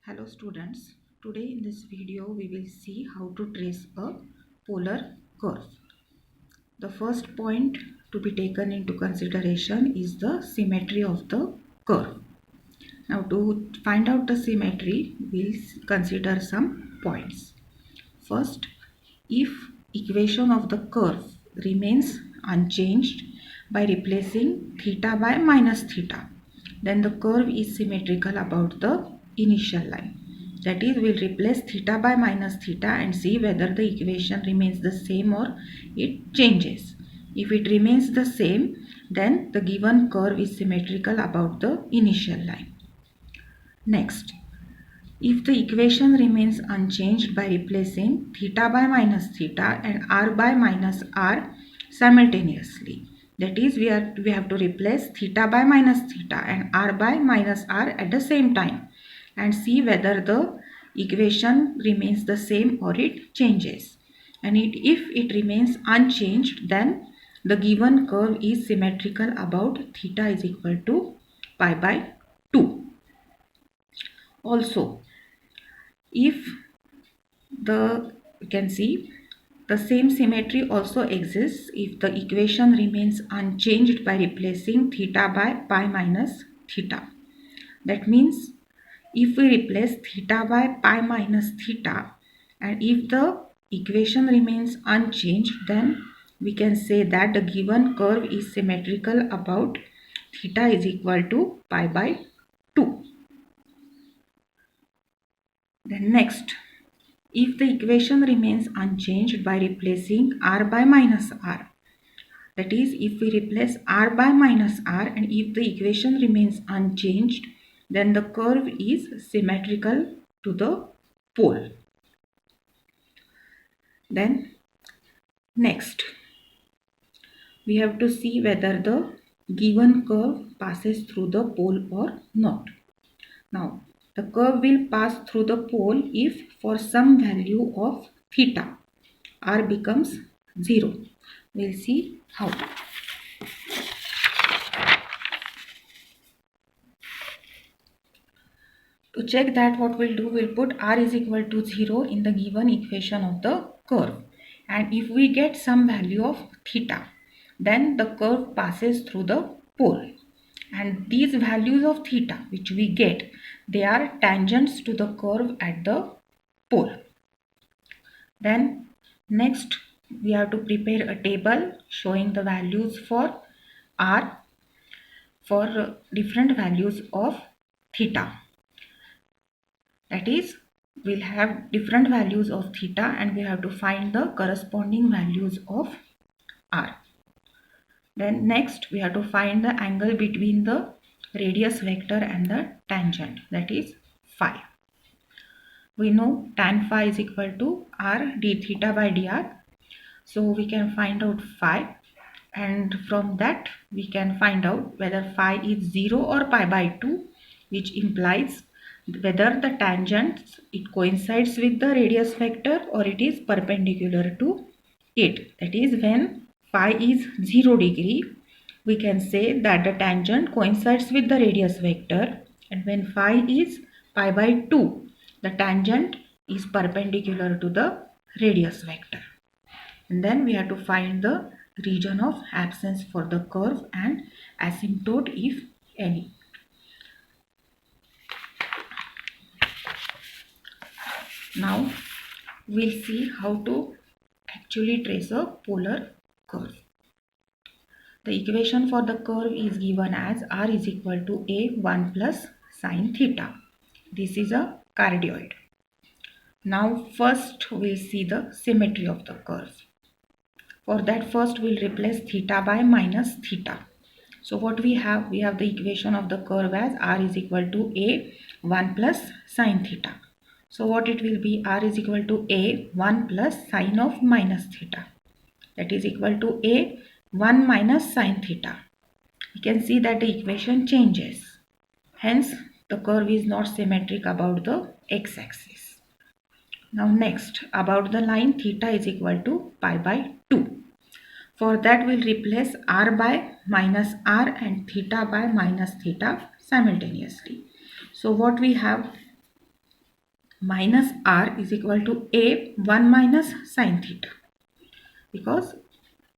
Hello students, today in this video we will see how to trace a polar curve. The first point to be taken into consideration is the symmetry of the curve. Now to find out the symmetry, we'll consider some points. First, if equation of the curve remains unchanged by replacing theta by minus theta, then the curve is symmetrical about the initial line. That is, we'll replace theta by minus theta and see whether the equation remains the same or it changes. If it remains the same, then the given curve is symmetrical about the initial line. Next, if the equation remains unchanged by replacing theta by minus theta and r by minus r simultaneously, that is, we have to replace theta by minus theta and r by minus r at the same time and see whether the equation remains the same or it changes. And if it remains unchanged, then the given curve is symmetrical about theta is equal to pi by 2. Also, if you can see the same symmetry also exists if the equation remains unchanged by replacing theta by pi minus theta. That means if we replace theta by pi minus theta and if the equation remains unchanged, then we can say that the given curve is symmetrical about theta is equal to pi by 2. Then next, if the equation remains unchanged by replacing r by minus r, that is, if we replace r by minus r and if the equation remains unchanged, then the curve is symmetrical to the pole. Then next, we have to see whether the given curve passes through the pole or not. Now, the curve will pass through the pole if for some value of theta r becomes 0. We'll see how. To check that, what we'll do, we'll put r is equal to 0 in the given equation of the curve. And if we get some value of theta, then the curve passes through the pole. And these values of theta which we get, they are tangents to the curve at the pole. Then next, we have to prepare a table showing the values for r for different values of theta. That is, we'll have different values of theta and we have to find the corresponding values of r. Then next, we have to find the angle between the radius vector and the tangent, that is phi. We know tan phi is equal to r d theta by dr. So we can find out phi, and from that we can find out whether phi is 0 or pi by 2, which implies whether the tangent it coincides with the radius vector or it is perpendicular to it. That is, when phi is 0 degree, we can say that the tangent coincides with the radius vector, and when phi is pi by 2, the tangent is perpendicular to the radius vector. And then we have to find the region of absence for the curve and asymptote if any. Now we'll see how to actually trace a polar curve. The equation for the curve is given as r is equal to a1 plus sine theta. This is a cardioid. Now first we'll see the symmetry of the curve. For that, first we'll replace theta by minus theta. So what we have the equation of the curve as r is equal to a1 plus sine theta. So what it will be, r is equal to a1 plus sine of minus theta. That is equal to a1 minus sine theta. You can see that the equation changes. Hence, the curve is not symmetric about the x-axis. Now next, about the line theta is equal to pi by 2. For that, we'll replace r by minus r and theta by minus theta simultaneously. So what we have, minus r is equal to a 1 minus sine theta, because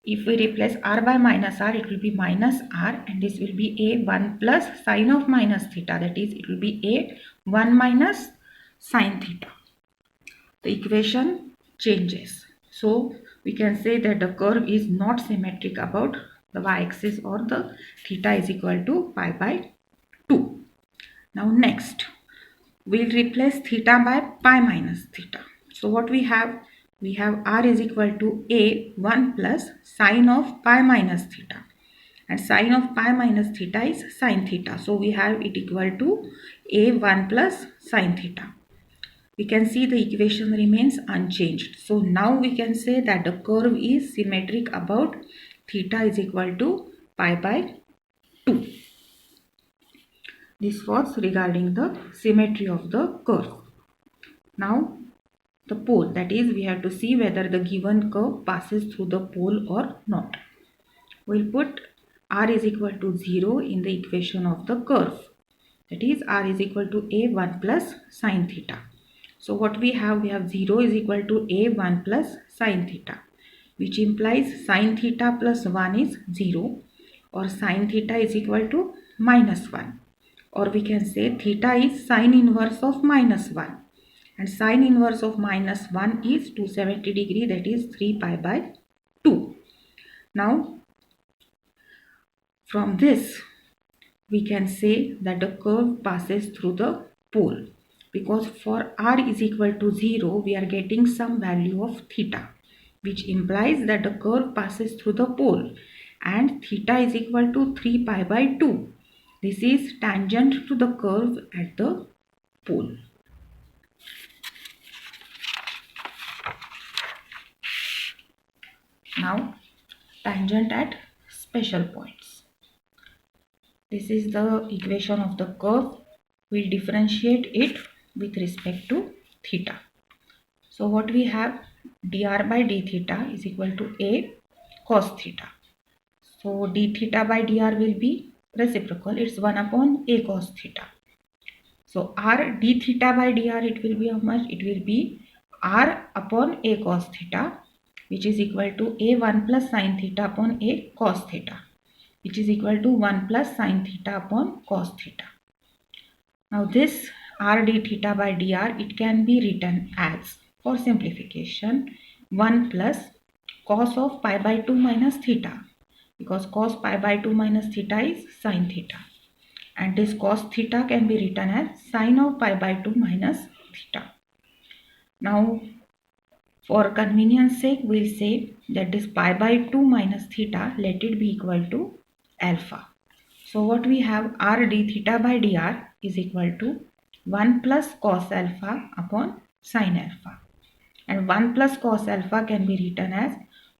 if we replace r by minus r, it will be minus r, and this will be a 1 plus sine of minus theta, that is it will be a 1 minus sine theta. The equation changes. So we can say that the curve is not symmetric about the y-axis or the theta is equal to pi by 2. Now next, we'll replace theta by pi minus theta. So what we have r is equal to a 1 plus sine of pi minus theta, and sine of pi minus theta is sine theta. So we have it equal to a 1 plus sine theta. We can see the equation remains unchanged. So now we can say that the curve is symmetric about theta is equal to pi by 2. This was regarding the symmetry of the curve. Now the pole, that is we have to see whether the given curve passes through the pole or not. We'll put r is equal to 0 in the equation of the curve, that is r is equal to a 1 plus sine theta. So what we have 0 is equal to a 1 plus sine theta, which implies sine theta plus 1 is 0, or sine theta is equal to minus 1, or we can say theta is sine inverse of minus 1, and sine inverse of minus 1 is 270 degree, that is 3 pi by 2. Now from this we can say that the curve passes through the pole, because for r is equal to 0 we are getting some value of theta, which implies that the curve passes through the pole, and theta is equal to 3 pi by 2. This is tangent to the curve at the pole. Now tangent at special points. This is the equation of the curve. We'll differentiate it with respect to theta. So what we have, dr by d theta is equal to a cos theta. So d theta by dr will be reciprocal, it's 1 upon a cos theta. So r d theta by dr, it will be how much? It will be r upon a cos theta, which is equal to a 1 plus sine theta upon a cos theta, which is equal to 1 plus sine theta upon cos theta. Now this r d theta by dr, it can be written as, for simplification, 1 plus cos of pi by 2 minus theta, because cos pi by 2 minus theta is sine theta, and this cos theta can be written as sine of pi by 2 minus theta. Now for convenience sake, we'll say that this pi by 2 minus theta, let it be equal to alpha. So what we have, r d theta by dr is equal to 1 plus cos alpha upon sine alpha, and 1 plus cos alpha can be written as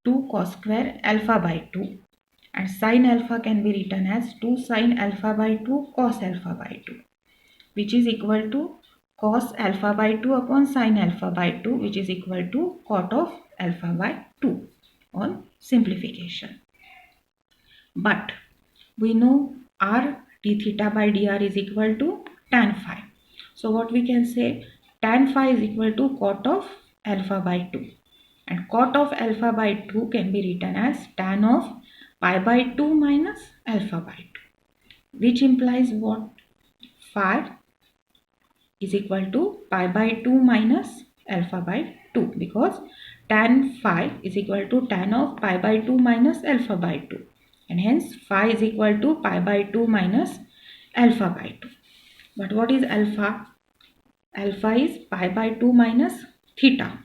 2 cos square alpha by 2, and sine alpha can be written as 2 sine alpha by 2 cos alpha by 2, which is equal to cos alpha by 2 upon sine alpha by 2, which is equal to cot of alpha by 2 on simplification. But we know r d theta by dr is equal to tan phi. So what we can say, tan phi is equal to cot of alpha by 2, and cot of alpha by 2 can be written as tan of pi by 2 minus alpha by 2, which implies what? Phi is equal to pi by 2 minus alpha by 2, because tan phi is equal to tan of pi by 2 minus alpha by 2, and hence phi is equal to pi by 2 minus alpha by 2. But what is alpha? Alpha is pi by 2 minus theta.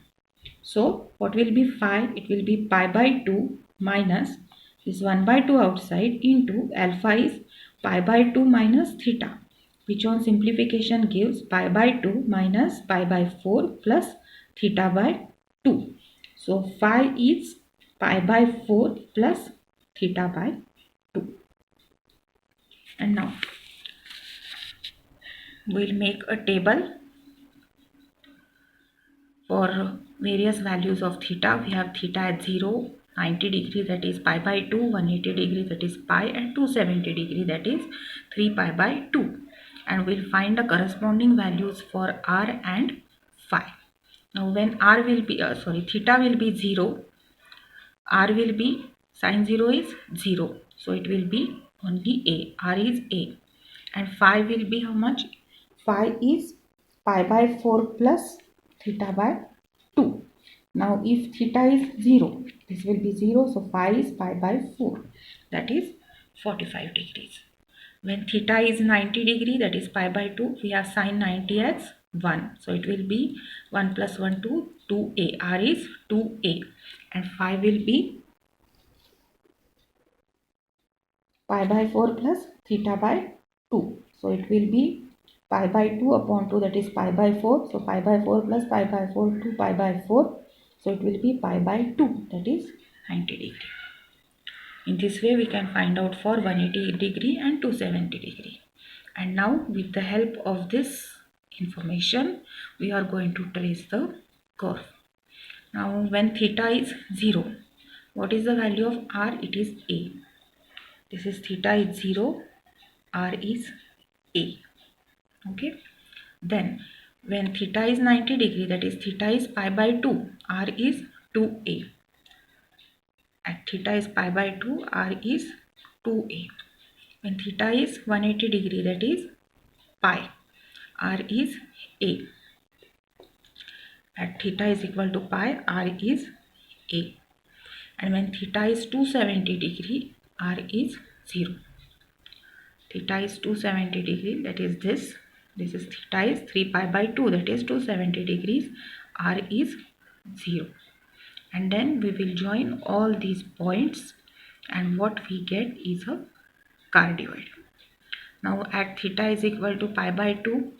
So what will be phi? It will be pi by 2 minus this 1 by 2 outside into alpha is pi by 2 minus theta, which on simplification gives pi by 2 minus pi by 4 plus theta by 2. So phi is pi by 4 plus theta by 2. And now we'll make a table for various values of theta. We have theta at 0, 90 degree, that is pi by 2, 180 degree, that is pi, and 270 degree, that is 3 pi by 2. And we'll find the corresponding values for r and phi. Now when r will be theta will be 0, r will be sine 0 is 0, so it will be only a, r is a, and phi will be how much? Phi is pi by 4 plus theta by 2. Now if theta is 0, this will be 0, so phi is pi by 4, that is 45 degrees. When theta is 90 degree, that is pi by 2, we have sine 90 as 1. So it will be 1 plus 1, 2, 2a. R is 2a. And phi will be pi by 4 plus theta by 2. So it will be pi by 2 upon 2, that is pi by 4. So pi by 4 plus pi by 4, 2 pi by 4. So it will be pi by 2, that is 90 degree. In this way, we can find out for 180 degree and 270 degree. And now with the help of this information, we are going to trace the curve. Now when theta is 0, what is the value of r? It is a. This is theta is 0, r is a. Okay. Then when theta is 90 degree, that is theta is pi by 2, r is 2a. At theta is pi by 2, r is 2a. When theta is 180 degree, that is pi, r is a. At theta is equal to pi, r is a. And when theta is 270 degree, r is 0. Theta is 270 degree, that is this. This is theta is 3 pi by 2, that is 270 degrees. R is 0. And then we will join all these points, and what we get is a cardioid. Now at theta is equal to pi by 2,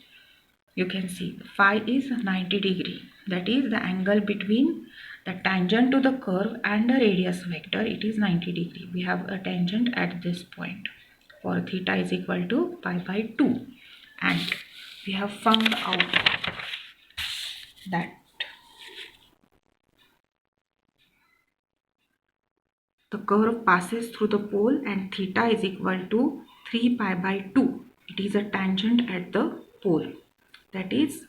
you can see phi is 90 degree. That is the angle between the tangent to the curve and the radius vector. It is 90 degree. We have a tangent at this point. For theta is equal to pi by 2. And we have found out that the curve passes through the pole and theta is equal to 3 pi by 2. It is a tangent at the pole. That is,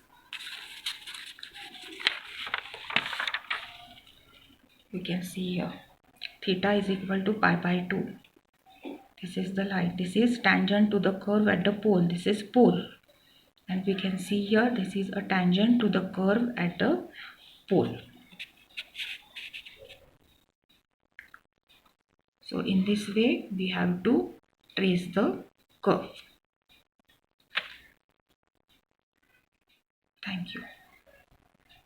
we can see here, theta is equal to pi by 2. This is the line. This is tangent to the curve at the pole. This is pole. And we can see here, this is a tangent to the curve at the pole. So in this way, we have to trace the curve. Thank you.